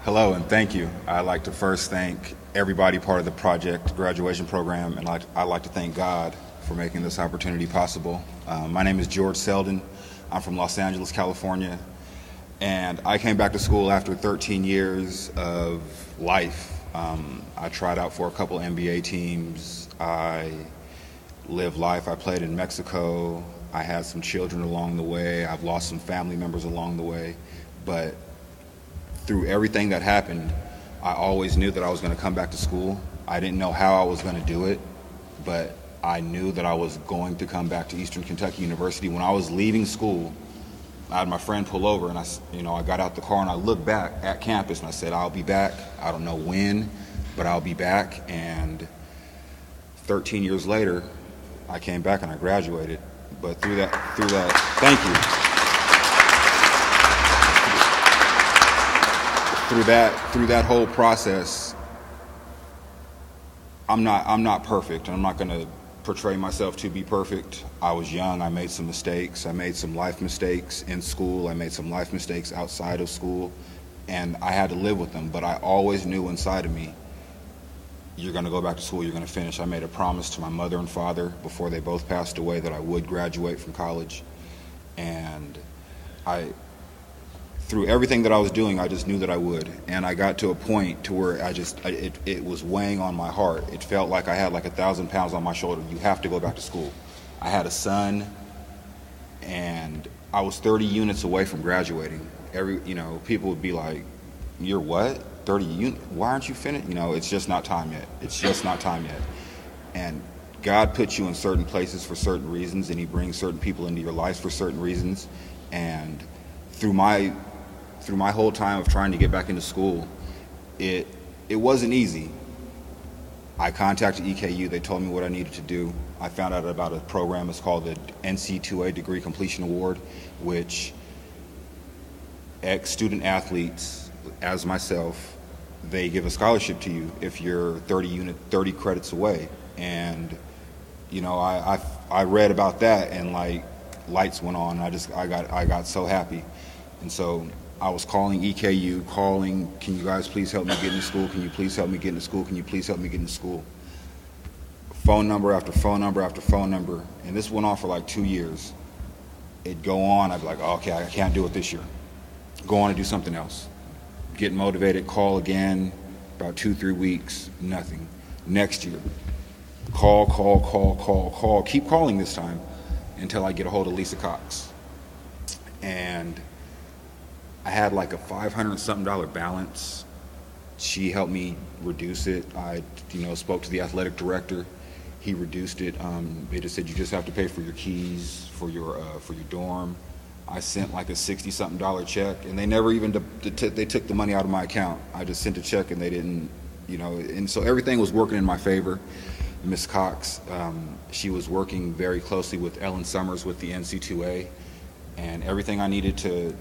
Hello and thank you. I'd like to first thank everybody part of the project graduation program, and I'd like to thank God for making this opportunity possible. My name is George Selden. I'm from Los Angeles, California, and I came back to school after 13 years of life. I tried out for a couple NBA teams. I lived life. I played in Mexico. I had some children along the way. I've lost some family members along the way, but through everything that happened, I always knew that I was going to come back to school. I didn't know how I was going to do it, but I knew that I was going to come back to Eastern Kentucky University. When I was leaving school, I had my friend pull over, and I got out the car and I looked back at campus and I said, "I'll be back. I don't know when, but I'll be back." And 13 years later, I came back and I graduated. But through that, thank you. Through that whole process, I'm not perfect. I'm not going to portray myself to be perfect. I was young. I made some mistakes. I made some life mistakes in school. I made some life mistakes outside of school, and I had to live with them. But I always knew inside of me, you're going to go back to school. You're going to finish. I made a promise to my mother and father before they both passed away that I would graduate from college, and through everything that I was doing, I just knew that I would. And I got to a point to where it was weighing on my heart. It felt like I had like 1,000 pounds on my shoulder. You have to go back to school. I had a son, and I was 30 units away from graduating. People would be like, "You're what? 30 units? Why aren't you finished?" It's just not time yet. It's just not time yet. And God puts you in certain places for certain reasons, and He brings certain people into your life for certain reasons. And through my whole time of trying to get back into school, it wasn't easy. I contacted EKU. They told me what I needed to do. I found out about a program. It's called the NC2A Degree Completion Award, which ex-student athletes, as myself, they give a scholarship to you if you're 30 credits away. And I read about that, and like lights went on. I got so happy. And so I was calling EKU, "Can you guys please help me get into school? Can you please help me get into school? Can you please help me get into school?" Phone number after phone number after phone number. And this went on for like 2 years. It'd go on. I'd be like, "Oh, okay, I can't do it this year." Go on and do something else. Get motivated, call again. About 2-3 weeks, nothing. Next year, call. Keep calling this time until I get a hold of Lisa Cox. And I had like a $500-something balance. She helped me reduce it. I, spoke to the athletic director. He reduced it. They just said you just have to pay for your keys for your dorm. I sent like a $60-something check, and they never even they took the money out of my account. I just sent a check, and they didn't, and so everything was working in my favor. Miss Cox, she was working very closely with Ellen Summers with the NC2A. And everything I needed to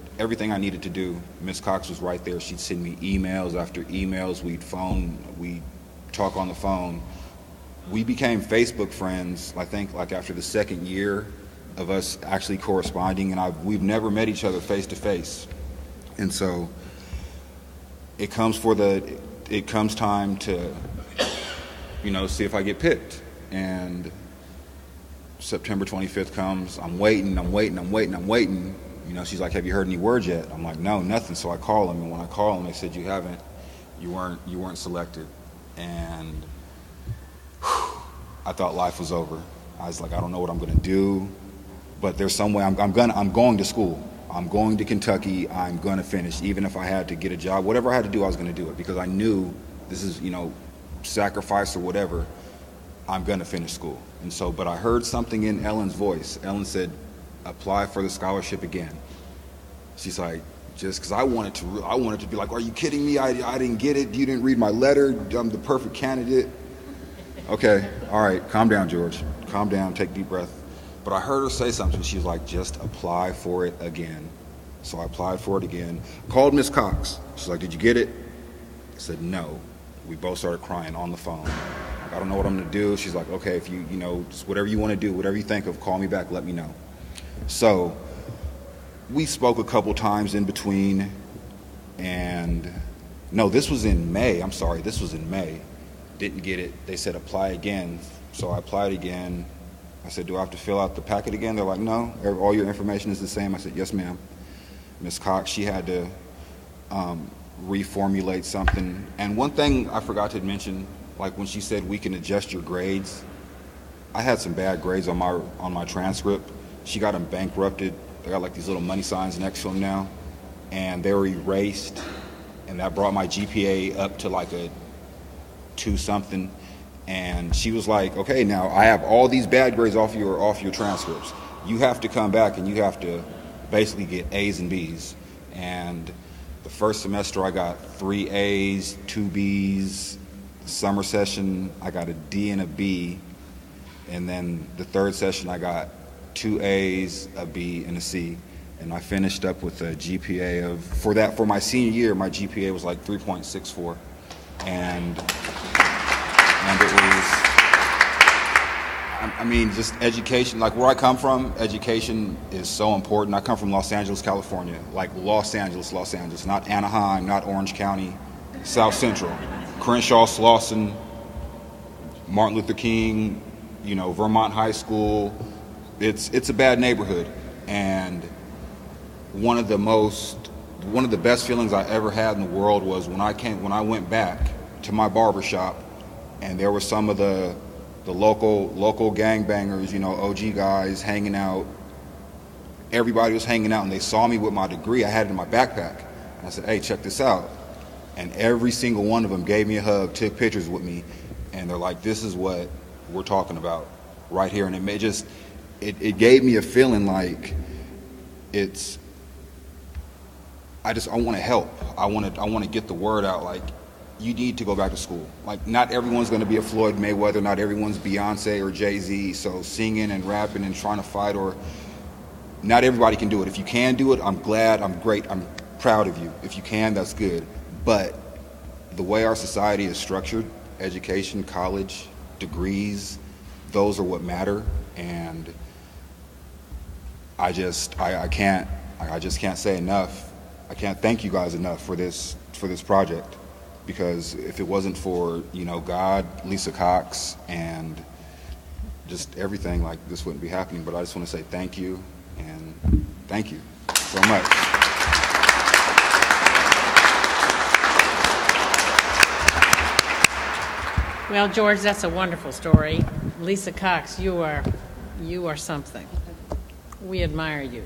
do, Miss Cox was right there. She'd send me emails after emails. We'd talk on the phone. We became Facebook friends, I think, like after the second year of us actually corresponding, and we've never met each other face to face. And so it comes time to, see if I get picked. And September 25th comes. I'm waiting. She's like, "Have you heard any word yet?" I'm like, "No, nothing." So I call them, and when I call them, they said, "You weren't selected." And I thought life was over. I was like, I don't know what I'm going to do, but there's some way I'm going to school. I'm going to Kentucky. I'm going to finish, even if I had to get a job. Whatever I had to do, I was going to do it, because I knew this is, sacrifice or whatever. I'm going to finish school. And so, but I heard something in Ellen's voice. Ellen said, "Apply for the scholarship again." She's like, just because I wanted to be like, "Are you kidding me? I didn't get it. You didn't read my letter. I'm the perfect candidate." Okay, all right, calm down, George. Calm down, take a deep breath. But I heard her say something. She was like, "Just apply for it again." So I applied for it again. Called Miss Cox. She's like, "Did you get it?" I said, "No." We both started crying on the phone. I don't know what I'm going to do. She's like, "Okay, if you just whatever you want to do, whatever you think of, call me back, let me know." So we spoke a couple times in between, and No, this was in May. I'm sorry, this was in May. Didn't get it. They said apply again. So I applied again. I said, do I have to fill out the packet again? They're like, no, all your information is the same. I said, yes, ma'am. Ms. Cox, she had to reformulate something. And one thing I forgot to mention, like when she said we can adjust your grades, I had some bad grades on my transcript. She got them bankrupted. They got like these little money signs next to them now, and they were erased, and that brought my GPA up to like a 2 something. And she was like, okay, now I have all these bad grades off your transcripts. You have to come back and you have to basically get A's and B's. And the first semester I got 3 A's, 2 B's. The summer session I got a D and a B. And then the third session I got 2 A's, a B, and a C. And I finished up with a GPA of, for my senior year, my GPA was like 3.64. And it was, I mean, just education, like where I come from, education is so important. I come from Los Angeles, California, like Los Angeles, not Anaheim, not Orange County, South Central, Crenshaw, Slauson, Martin Luther King, Vermont High School. It's a bad neighborhood. And one of the best feelings I ever had in the world was when I went back to my barber shop, and there were some of the local gangbangers, OG guys hanging out. Everybody was hanging out, and they saw me with my degree. I had it in my backpack. And I said, hey, check this out. And every single one of them gave me a hug, took pictures with me, and they're like, this is what we're talking about right here. And it gave me a feeling like I want to help. I want to get the word out. Like, you need to go back to school. Like, not everyone's going to be a Floyd Mayweather, not everyone's Beyonce or Jay-Z, so singing and rapping and trying to fight, or not everybody can do it. If you can do it, I'm glad, I'm great, I'm proud of you. If you can, that's good. But the way our society is structured, education, college, degrees, those are what matter. And I just can't say enough. I can't thank you guys enough for this project. Because if it wasn't for, God, Lisa Cox, and just everything, like, this wouldn't be happening. But I just want to say thank you, and thank you so much. Well, George, that's a wonderful story. Lisa Cox, you are something. We admire you.